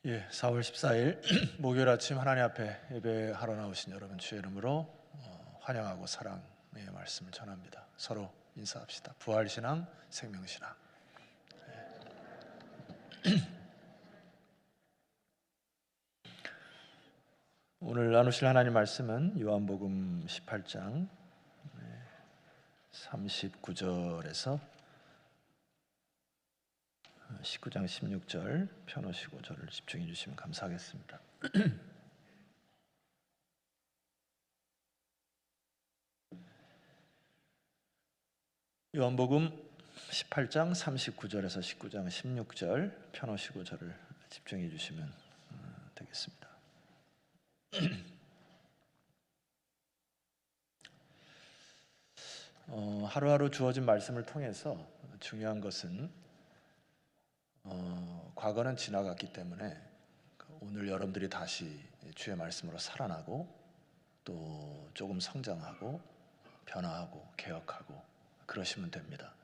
4월 14일 목요일 아침 하나님 앞에 예배하러 나오신 여러분 주의 이름으로 환영하고 사랑의 말씀을 전합니다. 서로 인사합시다. 부활신앙, 생명신앙. 오늘 나누실 하나님 말씀은 요한복음 18장 39절에서 19장 16절 펴놓으시고 저를 집중해 주시면 감사하겠습니다. 요한복음 18장 39절에서 19장 16절 펴놓으시고 저를 집중해 주시면 되겠습니다. 하루하루 주어진 말씀을 통해서 중요한 것은 과거는 지나갔기 때문에 오늘 여러분들이 다시 주의 말씀으로 살아나고 또 조금 성장하고 변화하고 개혁하고 그러시면 됩니다.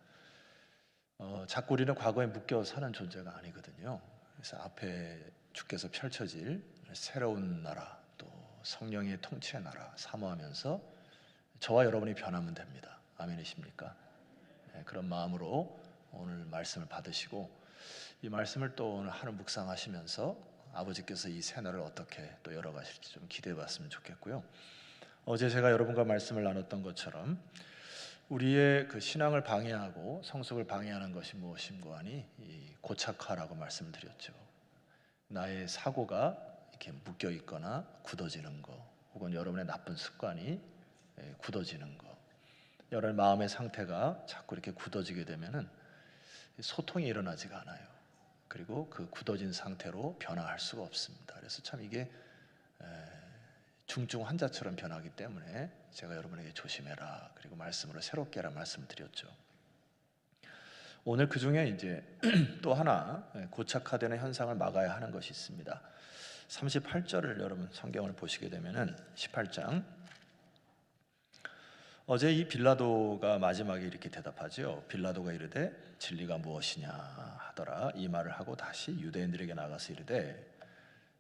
자꾸 우리는 과거에 묶여 사는 존재가 아니거든요. 그래서 앞에 주께서 펼쳐질 새로운 나라 또 성령의 통치의 나라 사모하면서 저와 여러분이 변하면 됩니다. 아멘이십니까? 그런 마음으로 오늘 말씀을 받으시고 이 말씀을 또 오늘 하루 묵상하시면서 아버지께서 이 새날을 어떻게 또 열어가실지 좀 기대해 봤으면 좋겠고요. 어제 제가 여러분과 말씀을 나눴던 것처럼 우리의 그 신앙을 방해하고 성숙을 방해하는 것이 무엇인고 하니 이 고착화라고 말씀을 드렸죠. 나의 사고가 이렇게 묶여 있거나 굳어지는 거, 혹은 여러분의 나쁜 습관이 굳어지는 거, 여러분의 마음의 상태가 자꾸 이렇게 굳어지게 되면은 소통이 일어나지가 않아요. 그리고 그 굳어진 상태로 변화할 수가 없습니다. 그래서 참 이게 중증 환자처럼 변하기 때문에 제가 여러분에게 조심해라 그리고 말씀으로 새롭게 하라 말씀을 드렸죠. 오늘 그 중에 이제 또 하나 고착화되는 현상을 막아야 하는 것이 있습니다. 38절을 여러분 성경을 보시게 되면은 18장 어제 이 빌라도가 마지막에 이렇게 대답하죠. 빌라도가 이르되 진리가 무엇이냐 하더라. 이 말을 하고 다시 유대인들에게 나가서 이르되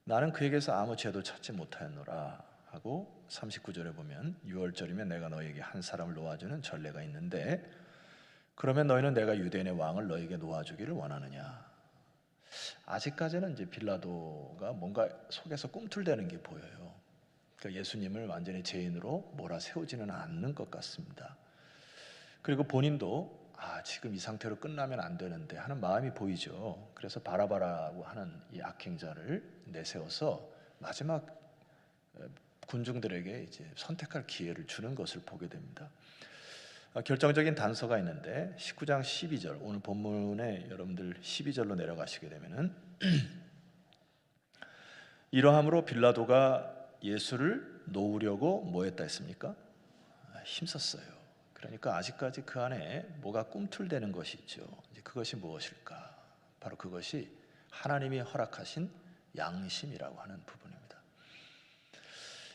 나는 그에게서 아무 죄도 찾지 못하였노라 하고 39절에 보면 6월절이면 내가 너에게 한 사람을 놓아주는 전례가 있는데 그러면 너희는 내가 유대인의 왕을 너에게 놓아주기를 원하느냐. 아직까지는 이제 빌라도가 뭔가 속에서 꿈틀대는 게 보여요. 그러니까 예수님을 완전히 죄인으로 몰아세우지는 않는 것 같습니다. 그리고 본인도 지금 이 상태로 끝나면 안 되는데 하는 마음이 보이죠. 그래서 바라바라고 하는 이 악행자를 내세워서 마지막 군중들에게 이제 선택할 기회를 주는 것을 보게 됩니다. 결정적인 단서가 있는데 19장 12절 오늘 본문에 여러분들 12절로 내려가시게 되면은 이러함으로 빌라도가 예수를 놓으려고 뭐 했다 했습니까? 힘썼어요. 그러니까 아직까지 그 안에 뭐가 꿈틀대는 것이 있죠. 이제 그것이 무엇일까? 바로 그것이 하나님이 허락하신 양심이라고 하는 부분입니다.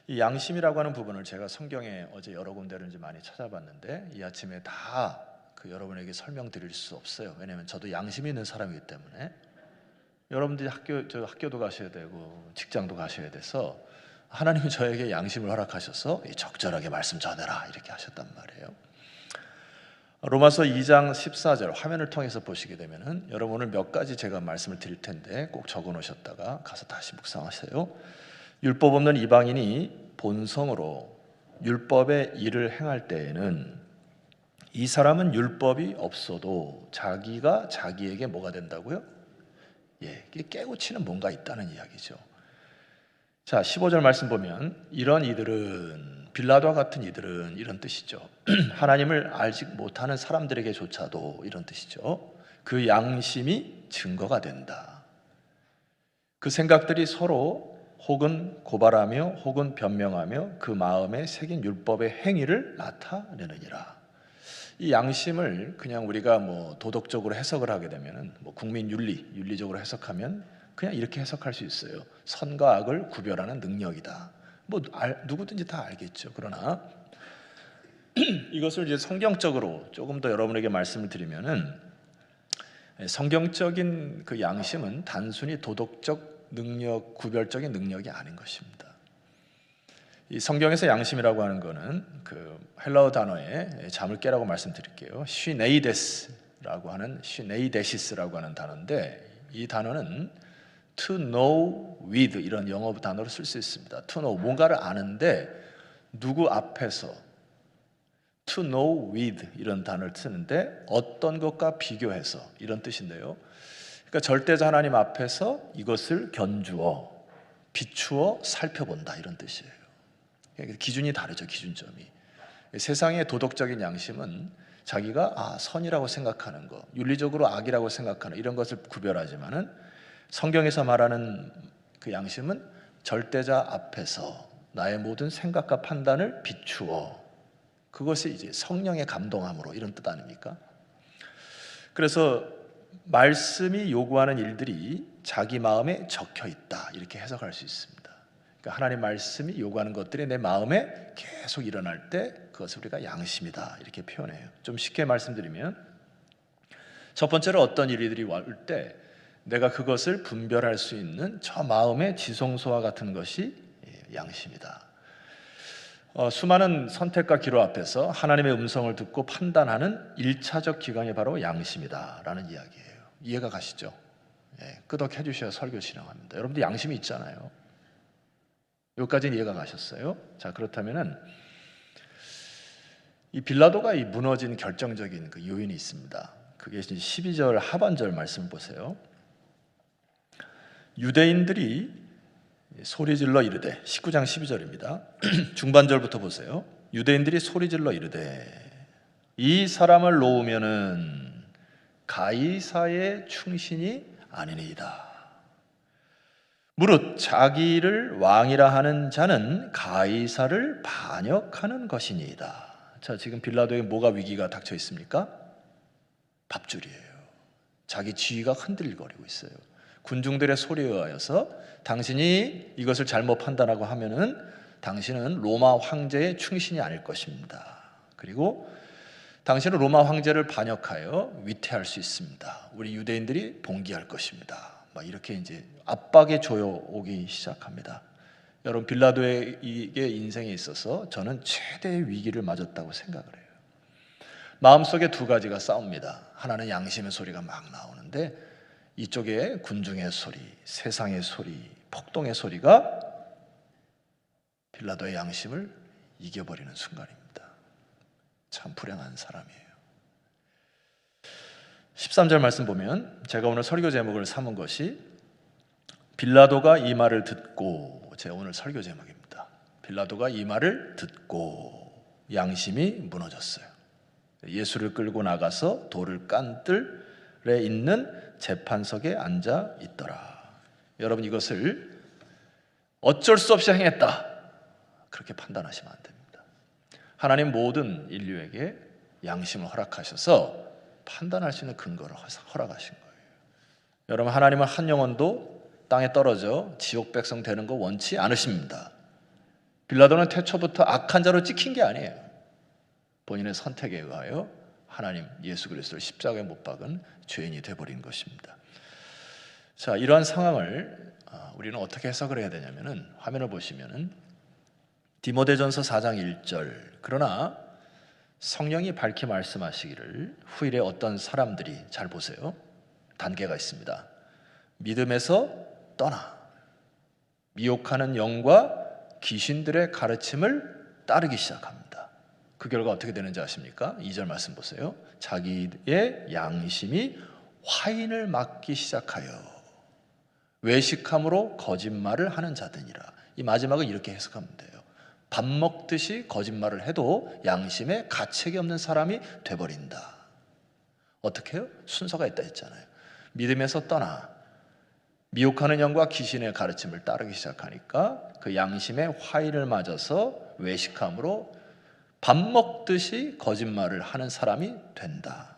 이 양심이라고 하는 부분을 제가 성경에 어제 여러 군데를 이제 많이 찾아봤는데 이 아침에 다 그 여러분에게 설명드릴 수 없어요. 왜냐하면 저도 양심이 있는 사람이기 때문에 여러분들이 학교도 가셔야 되고 직장도 가셔야 돼서 하나님이 저에게 양심을 허락하셔서 적절하게 말씀 전해라 이렇게 하셨단 말이에요. 로마서 2장 14절 화면을 통해서 보시게 되면은 여러분 오늘 몇 가지 제가 말씀을 드릴 텐데 꼭 적어 놓으셨다가 가서 다시 묵상하세요. 율법 없는 이방인이 본성으로 율법의 일을 행할 때에는 이 사람은 율법이 없어도 자기가 자기에게 뭐가 된다고요? 이게 깨우치는 뭔가 있다는 이야기죠. 자, 15절 말씀 보면 이런 이들은 빌라도와 같은 이들은 이런 뜻이죠. 하나님을 알지 못하는 사람들에게조차도 이런 뜻이죠. 그 양심이 증거가 된다. 그 생각들이 서로 혹은 고발하며 혹은 변명하며 그 마음에 새긴 율법의 행위를 나타내느니라. 이 양심을 그냥 우리가 뭐 도덕적으로 해석을 하게 되면은 뭐 국민 윤리적으로 해석하면 그냥 이렇게 해석할 수 있어요. 선과 악을 구별하는 능력이다. 뭐 누구든지 다 알겠죠. 그러나 이것을 이제 성경적으로 조금 더 여러분에게 말씀을 드리면은 성경적인 그 양심은 단순히 도덕적 능력, 구별적인 능력이 아닌 것입니다. 이 성경에서 양심이라고 하는 것은 그 헬라어 단어에 잠을 깨라고 말씀드릴게요. 시네이데스라고 하는 시네이데시스라고 하는 단어인데, 이 단어는 to know with 이런 영어 단어로 쓸 수 있습니다. to know, 뭔가를 아는데 누구 앞에서, to know with 이런 단어를 쓰는데 어떤 것과 비교해서 이런 뜻인데요. 그러니까 절대자 하나님 앞에서 이것을 견주어 비추어 살펴본다 이런 뜻이에요. 기준이 다르죠. 기준점이. 세상의 도덕적인 양심은 자기가 선이라고 생각하는 것, 윤리적으로 악이라고 생각하는 이런 것을 구별하지만은 성경에서 말하는 그 양심은 절대자 앞에서 나의 모든 생각과 판단을 비추어, 그것이 이제 성령의 감동함으로 이런 뜻 아닙니까? 그래서 말씀이 요구하는 일들이 자기 마음에 적혀 있다 이렇게 해석할 수 있습니다. 그러니까 하나님 말씀이 요구하는 것들이 내 마음에 계속 일어날 때 그것을 우리가 양심이다 이렇게 표현해요. 좀 쉽게 말씀드리면, 첫 번째로 어떤 일들이 올 때 내가 그것을 분별할 수 있는 저 마음의 지성소와 같은 것이 양심이다. 수많은 선택과 기로 앞에서 하나님의 음성을 듣고 판단하는 1차적 기관이 바로 양심이다라는 이야기예요. 이해가 가시죠? 끄덕해 주셔야 설교 진행합니다. 여러분들 양심이 있잖아요. 여기까지는 이해가 가셨어요? 자, 그렇다면은 이 빌라도가 이 무너진 결정적인 그 요인이 있습니다. 그게 12절 하반절 말씀 보세요. 유대인들이 소리질러 이르되, 19장 12절입니다. 중반절부터 보세요. 유대인들이 소리질러 이르되 이 사람을 놓으면은 가이사의 충신이 아니니이다. 무릇 자기를 왕이라 하는 자는 가이사를 반역하는 것이니이다. 자, 지금 빌라도에게 뭐가 위기가 닥쳐 있습니까? 밥줄이에요. 자기 지위가 흔들거리고 있어요. 군중들의 소리에 의하여서 당신이 이것을 잘못 판단하고 하면은 당신은 로마 황제의 충신이 아닐 것입니다. 그리고 당신은 로마 황제를 반역하여 위태할 수 있습니다. 우리 유대인들이 봉기할 것입니다. 막 이렇게 이제 압박의 조여 오기 시작합니다. 여러분, 빌라도의 인생에 있어서 저는 최대의 위기를 맞았다고 생각을 해요. 마음속에 두 가지가 싸웁니다. 하나는 양심의 소리가 막 나오는데, 이쪽에 군중의 소리, 세상의 소리, 폭동의 소리가 빌라도의 양심을 이겨버리는 순간입니다. 참 불행한 사람이에요. 13절 말씀 보면, 제가 오늘 설교 제목을 삼은 것이 빌라도가 이 말을 듣고, 제가 오늘 설교 제목입니다. 빌라도가 이 말을 듣고 양심이 무너졌어요. 예수를 끌고 나가서 돌을 깐 뜰에 있는 재판석에 앉아 있더라. 여러분, 이것을 어쩔 수 없이 행했다 그렇게 판단하시면 안 됩니다. 하나님 모든 인류에게 양심을 허락하셔서 판단할 수 있는 근거를 허락하신 거예요. 여러분, 하나님은 한 영혼도 땅에 떨어져 지옥 백성 되는 거 원치 않으십니다. 빌라도는 태초부터 악한 자로 찍힌 게 아니에요. 본인의 선택에 의하여 하나님 예수 그리스도를 십자가에 못 박은 죄인이 되어버린 것입니다. 자, 이러한 상황을 우리는 어떻게 해석을 해야 되냐면은, 화면을 보시면은 디모데전서 4장 1절, 그러나 성령이 밝히 말씀하시기를 후일에 어떤 사람들이, 잘 보세요, 단계가 있습니다. 믿음에서 떠나 미혹하는 영과 귀신들의 가르침을 따르기 시작합니다. 그 결과 어떻게 되는지 아십니까? 2절 말씀 보세요. 자기의 양심이 화인을 맞기 시작하여 외식함으로 거짓말을 하는 자들이라. 이 마지막은 이렇게 해석하면 돼요. 밥 먹듯이 거짓말을 해도 양심에 가책이 없는 사람이 돼버린다. 어떻게 해요? 순서가 있다 했잖아요. 믿음에서 떠나 미혹하는 영과 귀신의 가르침을 따르기 시작하니까 그 양심의 화인을 맞아서 외식함으로 밥 먹듯이 거짓말을 하는 사람이 된다.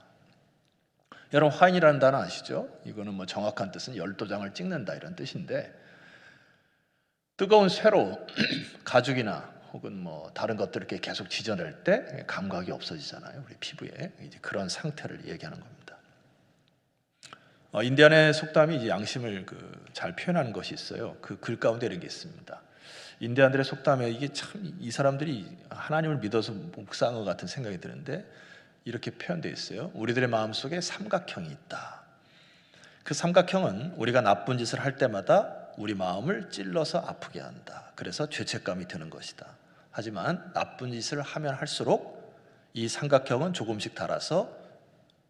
여러분, 화인이라는 단어 아시죠? 이거는 뭐 정확한 뜻은 열도장을 찍는다 이런 뜻인데, 뜨거운 쇠로 가죽이나 혹은 뭐 다른 것들을 이렇게 계속 지져낼 때 감각이 없어지잖아요. 우리 피부에. 이제 그런 상태를 얘기하는 겁니다. 인디안의 속담이 이제 양심을 잘 표현하는 것이 있어요. 그 글 가운데 이런 게 있습니다. 인디안들의 속담에 이게 참 이 사람들이 하나님을 믿어서 묵상한 것 같은 생각이 드는데 이렇게 표현되어 있어요. 우리들의 마음속에 삼각형이 있다. 그 삼각형은 우리가 나쁜 짓을 할 때마다 우리 마음을 찔러서 아프게 한다. 그래서 죄책감이 드는 것이다. 하지만 나쁜 짓을 하면 할수록 이 삼각형은 조금씩 닳아서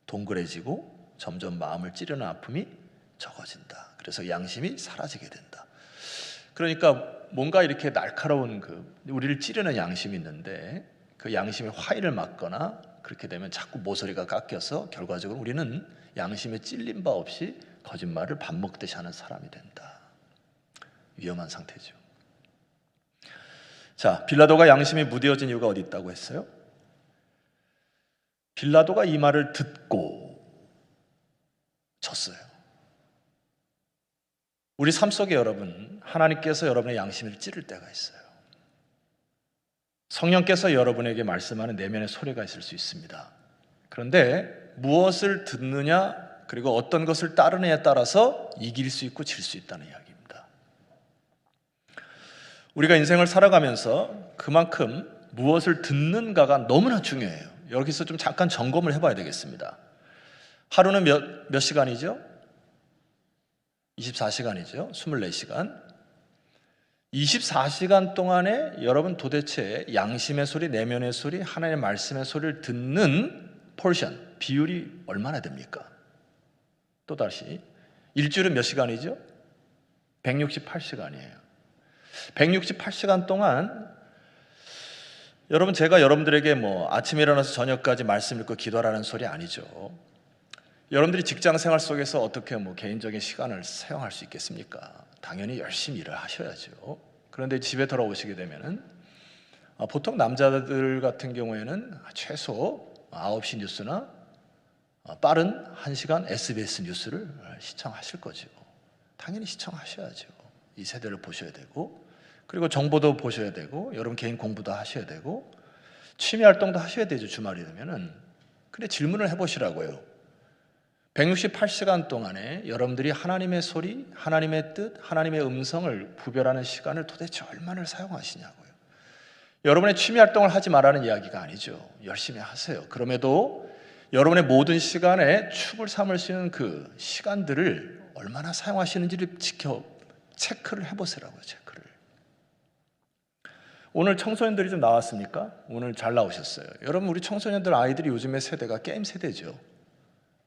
동그래지고 점점 마음을 찌르는 아픔이 적어진다. 그래서 양심이 사라지게 된다. 그러니까 뭔가 이렇게 날카로운 우리를 찌르는 양심이 있는데 그 양심에 화일을 맞거나 그렇게 되면 자꾸 모서리가 깎여서 결과적으로 우리는 양심에 찔린 바 없이 거짓말을 밥 먹듯이 하는 사람이 된다. 위험한 상태죠. 자, 빌라도가 양심이 무뎌진 이유가 어디 있다고 했어요? 빌라도가 이 말을 듣고 졌어요. 우리 삶 속에 여러분, 하나님께서 여러분의 양심을 찌를 때가 있어요. 성령께서 여러분에게 말씀하는 내면의 소리가 있을 수 있습니다. 그런데 무엇을 듣느냐 그리고 어떤 것을 따르느냐에 따라서 이길 수 있고 질 수 있다는 이야기입니다. 우리가 인생을 살아가면서 그만큼 무엇을 듣는가가 너무나 중요해요. 여기서 좀 잠깐 점검을 해봐야 되겠습니다. 하루는 몇 시간이죠? 24시간이죠. 24시간. 24시간 동안에 여러분 도대체 양심의 소리, 내면의 소리, 하나님의 말씀의 소리를 듣는 포션, 비율이 얼마나 됩니까? 또다시 일주일은 몇 시간이죠? 168시간이에요. 168시간 동안 여러분, 제가 여러분들에게 아침에 일어나서 저녁까지 말씀 읽고 기도하라는 소리 아니죠. 여러분들이 직장 생활 속에서 어떻게 개인적인 시간을 사용할 수 있겠습니까? 당연히 열심히 일을 하셔야죠. 그런데 집에 돌아오시게 되면은 보통 남자들 같은 경우에는 최소 9시 뉴스나 빠른 1시간 SBS 뉴스를 시청하실 거죠. 당연히 시청하셔야죠. 이 세대를 보셔야 되고, 그리고 정보도 보셔야 되고, 여러분 개인 공부도 하셔야 되고, 취미 활동도 하셔야 되죠. 주말이 되면은. 근데 질문을 해보시라고요. 168시간 동안에 여러분들이 하나님의 소리, 하나님의 뜻, 하나님의 음성을 구별하는 시간을 도대체 얼마나 사용하시냐고요. 여러분의 취미 활동을 하지 말라는 이야기가 아니죠. 열심히 하세요. 그럼에도 여러분의 모든 시간에 축을 삼을 수 있는 그 시간들을 얼마나 사용하시는지를 체크를 해보세요라고요. 체크를. 오늘 청소년들이 좀 나왔습니까? 오늘 잘 나오셨어요. 여러분, 우리 청소년들 아이들이 요즘의 세대가 게임 세대죠.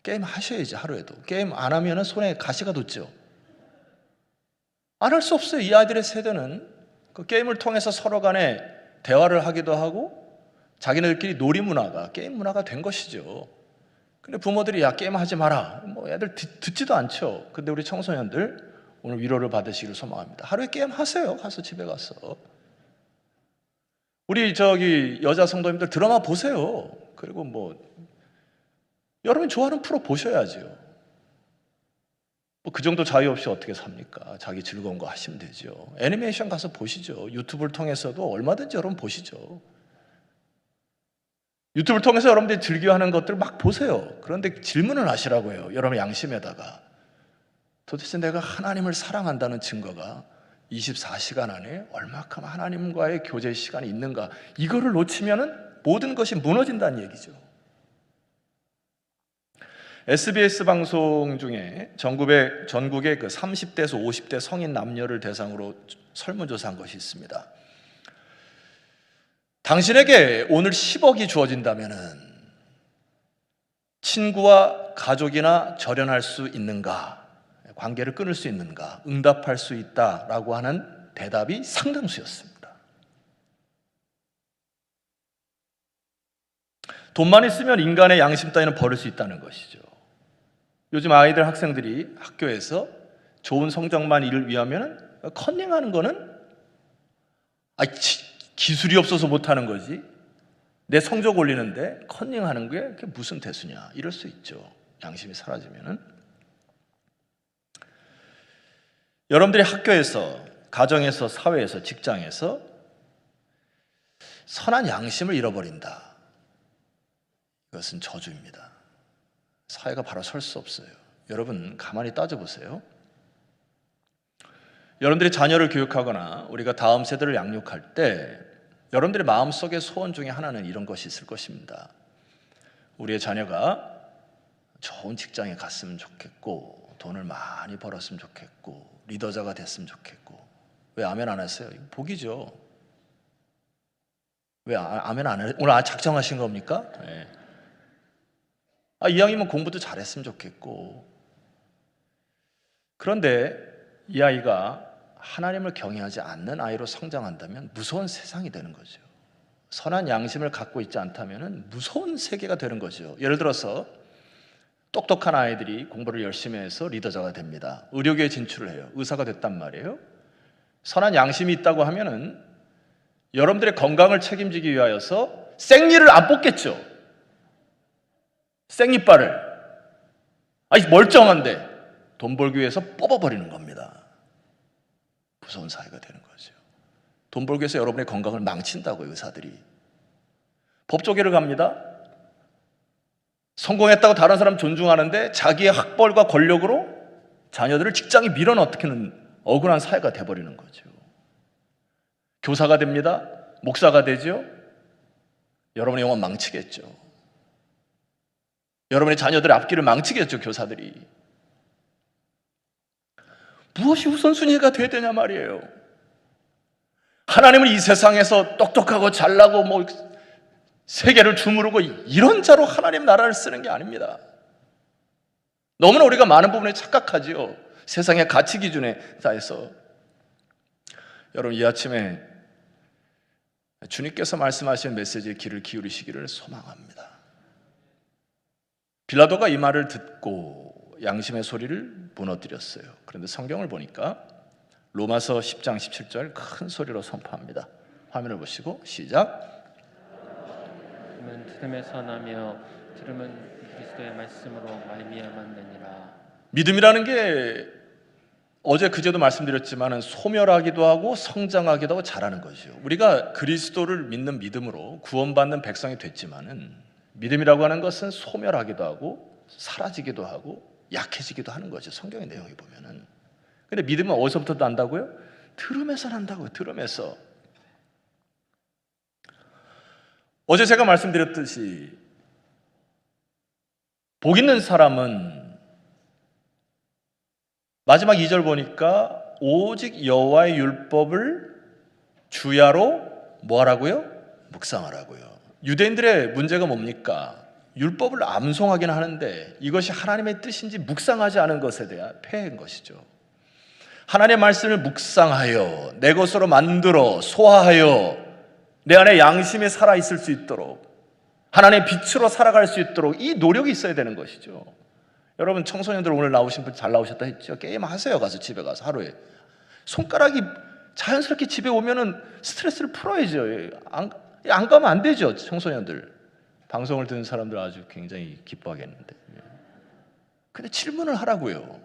게임 하셔야지. 하루에도 게임 안 하면 손에 가시가 돋죠. 안 할 수 없어요. 이 아이들의 세대는 그 게임을 통해서 서로 간에 대화를 하기도 하고 자기네들끼리 놀이 문화가 게임 문화가 된 것이죠. 근데 부모들이 야 게임 하지 마라. 애들 듣지도 않죠. 근데 우리 청소년들 오늘 위로를 받으시기를 소망합니다. 하루에 게임 하세요. 가서 집에 가서. 우리 여자 성도님들 드라마 보세요. 그리고 여러분이 좋아하는 프로 보셔야죠. 그 정도 자유 없이 어떻게 삽니까? 자기 즐거운 거 하시면 되죠. 애니메이션 가서 보시죠. 유튜브를 통해서도 얼마든지 여러분 보시죠. 유튜브를 통해서 여러분들이 즐겨하는 것들 막 보세요. 그런데 질문을 하시라고요. 여러분 양심에다가 도대체 내가 하나님을 사랑한다는 증거가 24시간 안에 얼마큼 하나님과의 교제 시간이 있는가? 이거를 놓치면은 모든 것이 무너진다는 얘기죠. SBS 방송 중에 전국의 그 30대에서 50대 성인 남녀를 대상으로 설문조사한 것이 있습니다. 당신에게 오늘 10억이 주어진다면은 친구와 가족이나 절연할 수 있는가? 관계를 끊을 수 있는가? 응답할 수 있다라고 하는 대답이 상당수였습니다. 돈만 있으면 인간의 양심 따위는 버릴 수 있다는 것이죠. 요즘 아이들, 학생들이 학교에서 좋은 성적만 이를 위하면 컨닝하는 거는 기술이 없어서 못하는 거지. 내 성적 올리는데 컨닝하는 게 그게 무슨 대수냐. 이럴 수 있죠. 양심이 사라지면은. 여러분들이 학교에서, 가정에서, 사회에서, 직장에서 선한 양심을 잃어버린다. 이것은 저주입니다. 사회가 바로 설 수 없어요. 여러분 가만히 따져보세요. 여러분들이 자녀를 교육하거나 우리가 다음 세대를 양육할 때 여러분들의 마음속의 소원 중에 하나는 이런 것이 있을 것입니다. 우리의 자녀가 좋은 직장에 갔으면 좋겠고, 돈을 많이 벌었으면 좋겠고, 리더자가 됐으면 좋겠고. 왜 아멘 안 하세요? 이거 복이죠. 왜 아멘 안 해요? 오늘 작정하신 겁니까? 네. 이왕이면 공부도 잘했으면 좋겠고. 그런데 이 아이가 하나님을 경외하지 않는 아이로 성장한다면 무서운 세상이 되는 거죠. 선한 양심을 갖고 있지 않다면 무서운 세계가 되는 거죠. 예를 들어서 똑똑한 아이들이 공부를 열심히 해서 리더자가 됩니다. 의료계에 진출을 해요. 의사가 됐단 말이에요. 선한 양심이 있다고 하면은 여러분들의 건강을 책임지기 위하여서 생리를 안 뽑겠죠. 생리빨을. 멀쩡한데 돈 벌기 위해서 뽑아버리는 겁니다. 무서운 사회가 되는 거죠. 돈 벌기 위해서 여러분의 건강을 망친다고요, 의사들이. 법조계를 갑니다. 성공했다고 다른 사람 존중하는데 자기의 학벌과 권력으로 자녀들을 직장에 밀어넣기는 억울한 사회가 돼버리는 거죠. 교사가 됩니다. 목사가 되죠. 여러분의 영혼 망치겠죠. 여러분의 자녀들의 앞길을 망치겠죠, 교사들이. 무엇이 우선순위가 돼야 되냐 말이에요. 하나님은 이 세상에서 똑똑하고 잘나고 세계를 주무르고 이런 자로 하나님 나라를 쓰는 게 아닙니다. 너무나 우리가 많은 부분에 착각하지요. 세상의 가치 기준에 따라서. 여러분 이 아침에 주님께서 말씀하신 메시지에 귀를 기울이시기를 소망합니다. 빌라도가 이 말을 듣고 양심의 소리를 무너뜨렸어요. 그런데 성경을 보니까 로마서 10장 17절 큰 소리로 선포합니다. 화면을 보시고 시작. 들음에서 나며 들음은 그리스도의 말씀으로 말미암았느니라. 믿음이라는 게 어제 그제도 말씀드렸지만 소멸하기도 하고 성장하기도 하고 자라는 거죠. 우리가 그리스도를 믿는 믿음으로 구원받는 백성이 됐지만은 믿음이라고 하는 것은 소멸하기도 하고 사라지기도 하고 약해지기도 하는 거죠. 성경의 내용에 보면은. 근데 믿음은 어디서부터 난다고요? 들음에서 난다고요. 들음에서. 어제 제가 말씀드렸듯이 복 있는 사람은 마지막 2절 보니까 오직 여호와의 율법을 주야로 뭐하라고요? 묵상하라고요. 유대인들의 문제가 뭡니까? 율법을 암송하긴 하는데 이것이 하나님의 뜻인지 묵상하지 않은 것에 대한 폐해인 것이죠. 하나님의 말씀을 묵상하여 내 것으로 만들어 소화하여 내 안에 양심이 살아있을 수 있도록 하나님의 빛으로 살아갈 수 있도록 이 노력이 있어야 되는 것이죠. 여러분 청소년들 오늘 나오신 분 잘 나오셨다 했죠? 게임 하세요. 가서 집에 가서 하루에. 손가락이 자연스럽게 집에 오면은 스트레스를 풀어야죠. 안 가면 안 되죠. 청소년들. 방송을 듣는 사람들 아주 굉장히 기뻐하겠는데. 근데 질문을 하라고요.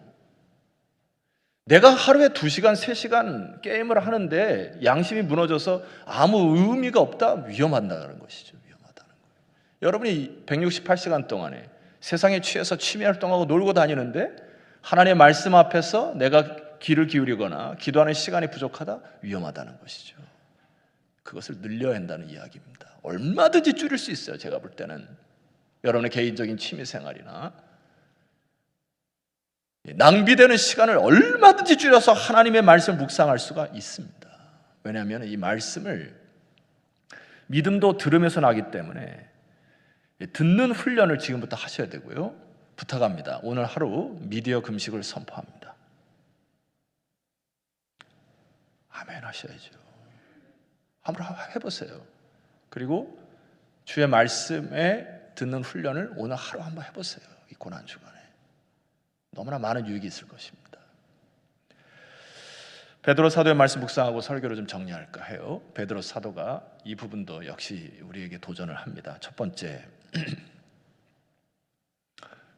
내가 하루에 2시간, 3시간 게임을 하는데 양심이 무너져서 아무 의미가 없다? 위험하다는 것이죠. 위험하다는 거예요. 여러분이 168시간 동안에 세상에 취해서 취미 활동하고 놀고 다니는데 하나님의 말씀 앞에서 내가 귀를 기울이거나 기도하는 시간이 부족하다? 위험하다는 것이죠. 그것을 늘려야 한다는 이야기입니다. 얼마든지 줄일 수 있어요. 제가 볼 때는 여러분의 개인적인 취미 생활이나 낭비되는 시간을 얼마든지 줄여서 하나님의 말씀을 묵상할 수가 있습니다. 왜냐하면 이 말씀을 믿음도 들으면서 나기 때문에 듣는 훈련을 지금부터 하셔야 되고요. 부탁합니다. 오늘 하루 미디어 금식을 선포합니다. 아멘 하셔야죠. 한번 해보세요. 그리고 주의 말씀에 듣는 훈련을 오늘 하루 한번 해보세요. 이 고난주간에. 너무나 많은 유익이 있을 것입니다. 베드로 사도의 말씀 묵상하고 설교를 좀 정리할까 해요. 베드로 사도가 이 부분도 역시 우리에게 도전을 합니다. 첫 번째,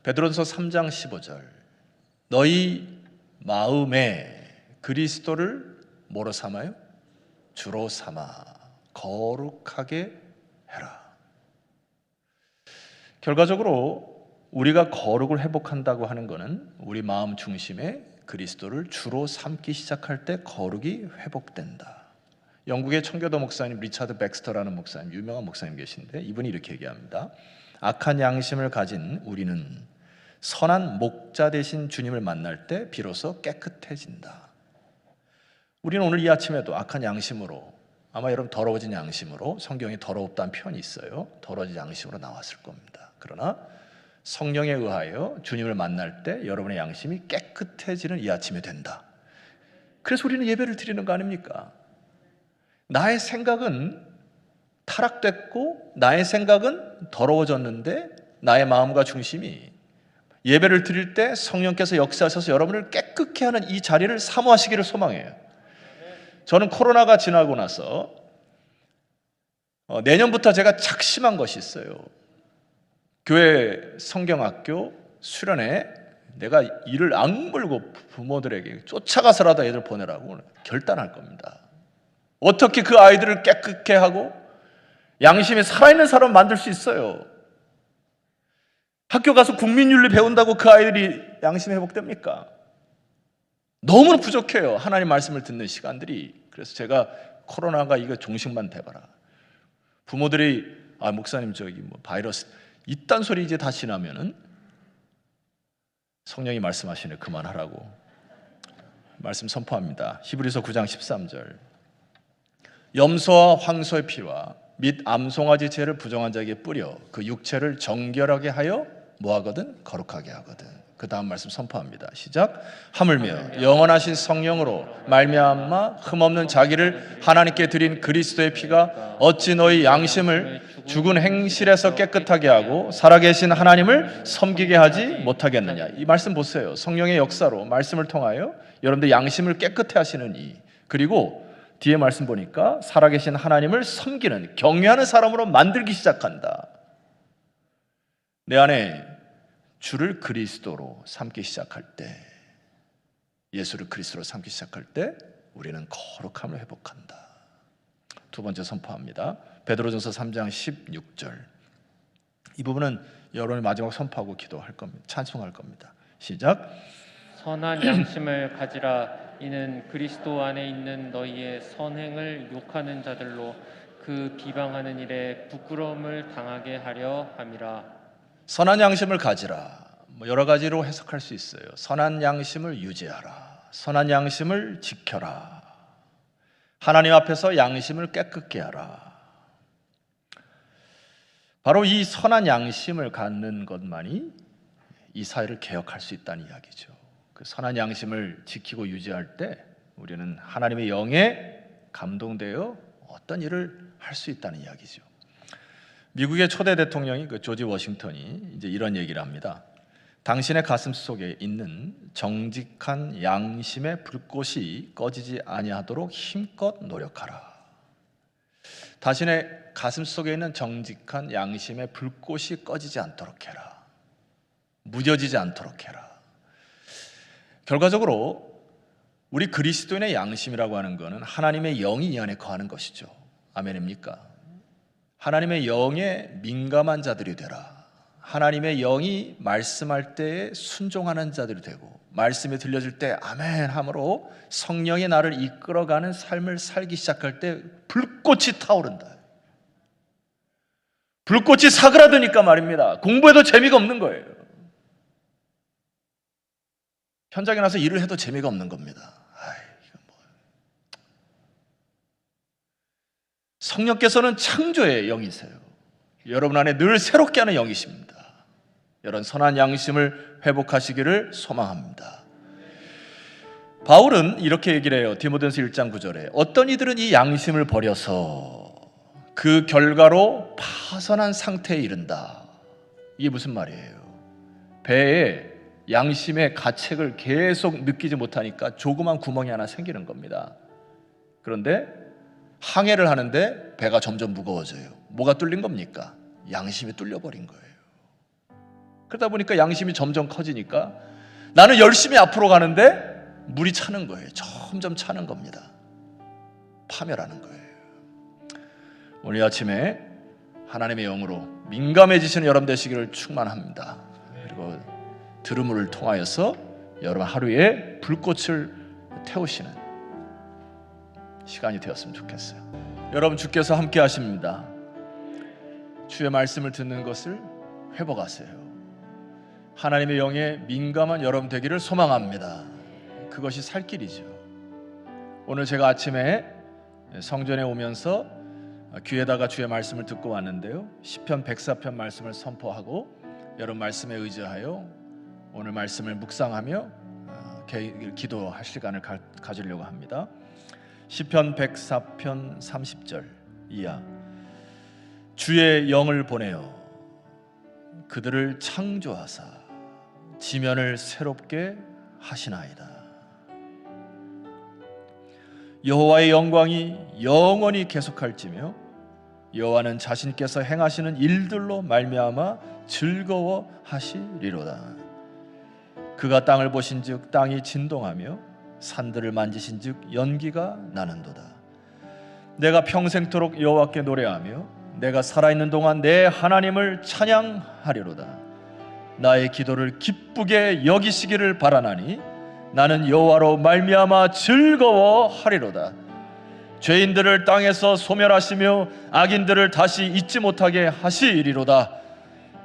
베드로서 3장 15절 너희 마음에 그리스도를 뭐로 삼아요? 주로 삼아 거룩하게 해라. 결과적으로 우리가 거룩을 회복한다고 하는 것은 우리 마음 중심에 그리스도를 주로 삼기 시작할 때 거룩이 회복된다. 영국의 청교도 목사님 리차드 백스터라는 목사님, 유명한 목사님 계신데 이분이 이렇게 얘기합니다. 악한 양심을 가진 우리는 선한 목자 되신 주님을 만날 때 비로소 깨끗해진다. 우리는 오늘 이 아침에도 악한 양심으로, 아마 여러분 더러워진 양심으로, 성경에 더럽다는 표현이 있어요. 더러워진 양심으로 나왔을 겁니다. 그러나 성령에 의하여 주님을 만날 때 여러분의 양심이 깨끗해지는 이 아침이 된다. 그래서 우리는 예배를 드리는 거 아닙니까? 나의 생각은 타락됐고 나의 생각은 더러워졌는데 나의 마음과 중심이 예배를 드릴 때 성령께서 역사하셔서 여러분을 깨끗게 하는 이 자리를 사모하시기를 소망해요. 저는 코로나가 지나고 나서 내년부터 제가 작심한 것이 있어요. 교회 성경학교 수련회 내가 이를 악물고 부모들에게 쫓아가서라도 애들 보내라고 결단할 겁니다. 어떻게 그 아이들을 깨끗게 하고 양심이 살아있는 사람을 만들 수 있어요? 학교 가서 국민윤리 배운다고 그 아이들이 양심이 회복됩니까? 너무나 부족해요. 하나님 말씀을 듣는 시간들이. 그래서 제가 코로나가 이거 종식만 돼봐라. 부모들이 목사님 저기 바이러스 이딴 소리 이제 다 지나면은 성령이 말씀하시네 그만하라고 말씀 선포합니다. 히브리서 9장 13절 염소와 황소의 피와 및 암송아지 죄를 부정한 자에게 뿌려 그 육체를 정결하게 하여 뭐하거든? 거룩하게 하거든. 그 다음 말씀 선포합니다. 시작. 하물며 영원하신 성령으로 말미암아 흠없는 자기를 하나님께 드린 그리스도의 피가 어찌 너희 양심을 죽은 행실에서 깨끗하게 하고 살아계신 하나님을 섬기게 하지 못하겠느냐. 이 말씀 보세요. 성령의 역사로 말씀을 통하여 여러분들 양심을 깨끗해 하시는 이, 그리고 뒤에 말씀 보니까 살아계신 하나님을 섬기는 경외하는 사람으로 만들기 시작한다. 내 안에 주를 그리스도로 삼기 시작할 때, 예수를 그리스도로 삼기 시작할 때 우리는 거룩함을 회복한다. 두 번째 선포합니다. 베드로전서 3장 16절. 이 부분은 여러분이 마지막 선포하고 기도할 겁니다. 찬송할 겁니다. 시작. 선한 양심을 가지라. 이는 그리스도 안에 있는 너희의 선행을 욕하는 자들로 그 비방하는 일에 부끄러움을 당하게 하려 함이라. 선한 양심을 가지라. 여러 가지로 해석할 수 있어요. 선한 양심을 유지하라. 선한 양심을 지켜라. 하나님 앞에서 양심을 깨끗게 하라. 바로 이 선한 양심을 갖는 것만이 이 사회를 개혁할 수 있다는 이야기죠. 그 선한 양심을 지키고 유지할 때 우리는 하나님의 영에 감동되어 어떤 일을 할 수 있다는 이야기죠. 미국의 초대 대통령이 조지 워싱턴이 이제 이런 얘기를 합니다. 당신의 가슴 속에 있는 정직한 양심의 불꽃이 꺼지지 아니하도록 힘껏 노력하라. 당신의 가슴 속에 있는 정직한 양심의 불꽃이 꺼지지 않도록 해라. 무뎌지지 않도록 해라. 결과적으로 우리 그리스도인의 양심이라고 하는 것은 하나님의 영이 이 안에 거하는 것이죠. 아멘입니까? 하나님의 영에 민감한 자들이 되라. 하나님의 영이 말씀할 때에 순종하는 자들이 되고 말씀이 들려질 때 아멘 함으로 성령이 나를 이끌어가는 삶을 살기 시작할 때 불꽃이 타오른다. 불꽃이 사그라드니까 말입니다. 공부해도 재미가 없는 거예요. 현장에 나서 일을 해도 재미가 없는 겁니다. 성령께서는 창조의 영이세요. 여러분 안에 늘 새롭게 하는 영이십니다. 여러분 선한 양심을 회복하시기를 소망합니다. 바울은 이렇게 얘기를 해요. 디모데전서 1장 9절에 어떤 이들은 이 양심을 버려서 그 결과로 파선한 상태에 이른다. 이게 무슨 말이에요? 배에 양심의 가책을 계속 느끼지 못하니까 조그만 구멍이 하나 생기는 겁니다. 그런데 항해를 하는데 배가 점점 무거워져요. 뭐가 뚫린 겁니까? 양심이 뚫려버린 거예요. 그러다 보니까 양심이 점점 커지니까 나는 열심히 앞으로 가는데 물이 차는 거예요. 점점 차는 겁니다. 파멸하는 거예요. 오늘 아침에 하나님의 영으로 민감해지시는 여러분 되시기를 축원합니다. 그리고 들음을 통하여서 여러분 하루에 불꽃을 태우시는 시간이 되었으면 좋겠어요. 여러분 주께서 함께 하십니다. 주의 말씀을 듣는 것을 회복하세요. 하나님의 영에 민감한 여러분 되기를 소망합니다. 그것이 살 길이죠. 오늘 제가 아침에 성전에 오면서 귀에다가 주의 말씀을 듣고 왔는데요, 시편 104편 말씀을 선포하고 여러분 말씀에 의지하여 오늘 말씀을 묵상하며 기도할 시간을 가지려고 합니다. 시편 104편 30절 이하. 주의 영을 보내어 그들을 창조하사 지면을 새롭게 하시나이다. 여호와의 영광이 영원히 계속할지며 여호와는 자신께서 행하시는 일들로 말미암아 즐거워하시리로다. 그가 땅을 보신즉 땅이 진동하며 산들을 만지신즉 연기가 나는도다. 내가 평생토록 여호와께 노래하며 내가 살아있는 동안 내 하나님을 찬양하리로다. 나의 기도를 기쁘게 여기시기를 바라나니 나는 여호와로 말미암아 즐거워하리로다. 죄인들을 땅에서 소멸하시며 악인들을 다시 잊지 못하게 하시리로다.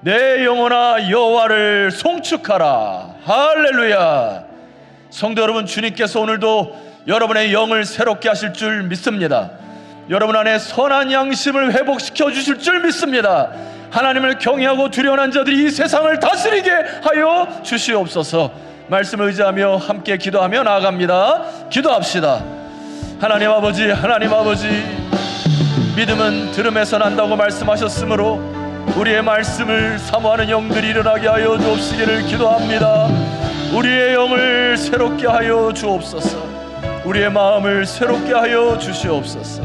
내 영혼아 여호와를 송축하라. 할렐루야. 성도 여러분, 주님께서 오늘도 여러분의 영을 새롭게 하실 줄 믿습니다. 여러분 안에 선한 양심을 회복시켜 주실 줄 믿습니다. 하나님을 경외하고 두려워하는 자들이 이 세상을 다스리게 하여 주시옵소서. 말씀을 의지하며 함께 기도하며 나아갑니다. 기도합시다. 하나님 아버지, 하나님 아버지, 믿음은 들음에서 난다고 말씀하셨으므로 우리의 말씀을 사모하는 영들이 일어나게 하여 주옵시기를 기도합니다. 우리의 영을 새롭게 하여 주옵소서. 우리의 마음을 새롭게 하여 주시옵소서.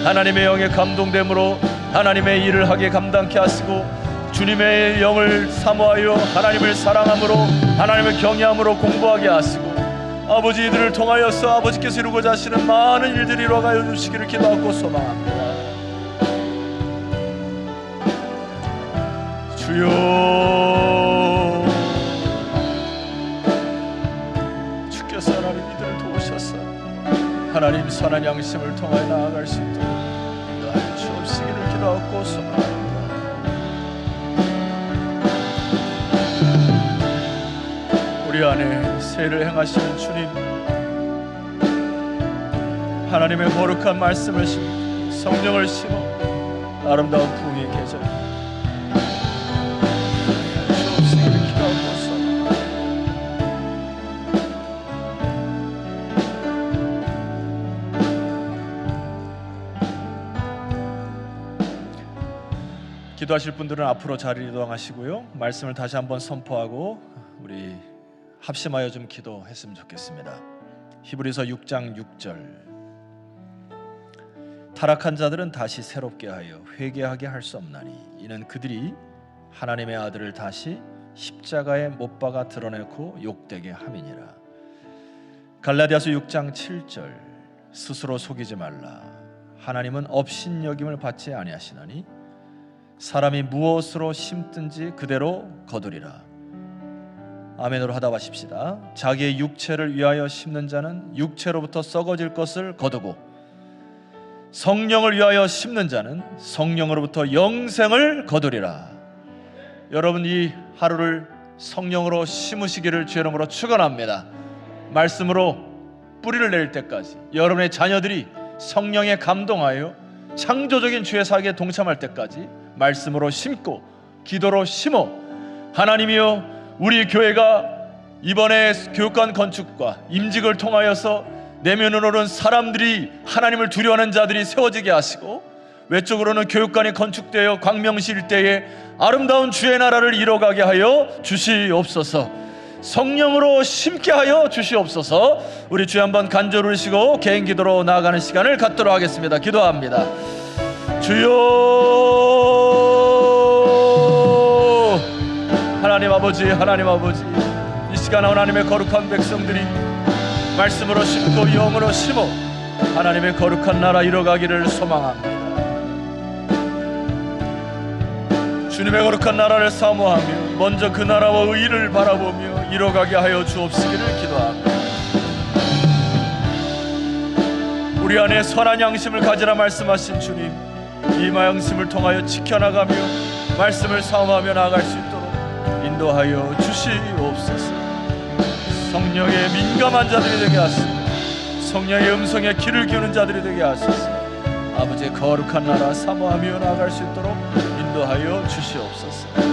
하나님의 영에 감동됨으로 하나님의 일을 하게 감당케 하시고 주님의 영을 사모하여 하나님을 사랑함으로 하나님을 경외함으로 공부하게 하시고 아버지 이들을 통하여서 아버지께서 이루고자 하시는 많은 일들이 이루어가여 주시기를 기도하고 소망합니다. 주여, 주께서 하나님 이들을 도우셔서 하나님 선한 양심을 통하여 나아갈 수 있도록 인도하여 주옵시기를 기도하고 소망합니다. 우리 안에 세를 행하시는 주님, 하나님의 거룩한 말씀을 심고 성령을 심어 아름다운 부흥의 계절 주옵시기를 기도하옵소서. 기도하실 분들은 앞으로 자리를 이동하시고요, 말씀을 다시 한번 선포하고 우리 합심하여 좀 기도했으면 좋겠습니다. 히브리서 6장 6절. 타락한 자들은 다시 새롭게 하여 회개하게 할 수 없나니 이는 그들이 하나님의 아들을 다시 십자가에 못 박아 드러내고 욕되게 함이니라. 갈라디아서 6장 7절. 스스로 속이지 말라. 하나님은 업신여김을 받지 아니하시나니 사람이 무엇으로 심든지 그대로 거두리라. 아멘으로 하다 마십시다. 자기의 육체를 위하여 심는 자는 육체로부터 썩어질 것을 거두고 성령을 위하여 심는 자는 성령으로부터 영생을 거두리라. 여러분 이 하루를 성령으로 심으시기를 주의 이름으로 축원합니다. 말씀으로 뿌리를 내릴 때까지 여러분의 자녀들이 성령에 감동하여 창조적인 주의 사역에 동참할 때까지 말씀으로 심고 기도로 심어 하나님이여 우리 교회가 이번에 교육관 건축과 임직을 통하여서 내면으로는 사람들이 하나님을 두려워하는 자들이 세워지게 하시고 외적으로는 교육관이 건축되어 광명시 일대에 아름다운 주의 나라를 이뤄가게 하여 주시옵소서. 성령으로 심게 하여 주시옵소서. 우리 주여 한번 간절히 부르시고 개인 기도로 나아가는 시간을 갖도록 하겠습니다. 기도합니다. 주여, 하나님 아버지, 하나님 아버지, 이 시간 하나님의 거룩한 백성들이 말씀으로 심고 영으로 심어 하나님의 거룩한 나라 이뤄가기를 소망합니다. 주님의 거룩한 나라를 사모하며 먼저 그 나라와 의를 바라보며 이뤄가게 하여 주옵시기를 기도합니다. 우리 안에 선한 양심을 가지라 말씀하신 주님, 이 양심을 통하여 지켜나가며 말씀을 사모하며 나아갈 수 있도록 인도하여 주시옵소서. 성령에 민감한 자들이 되게 하시고 성령의 음성에 귀를 기우는 자들이 되게 하소서. 아버지의 거룩한 나라 사모하며 나아갈 수 있도록 인도하여 주시옵소서.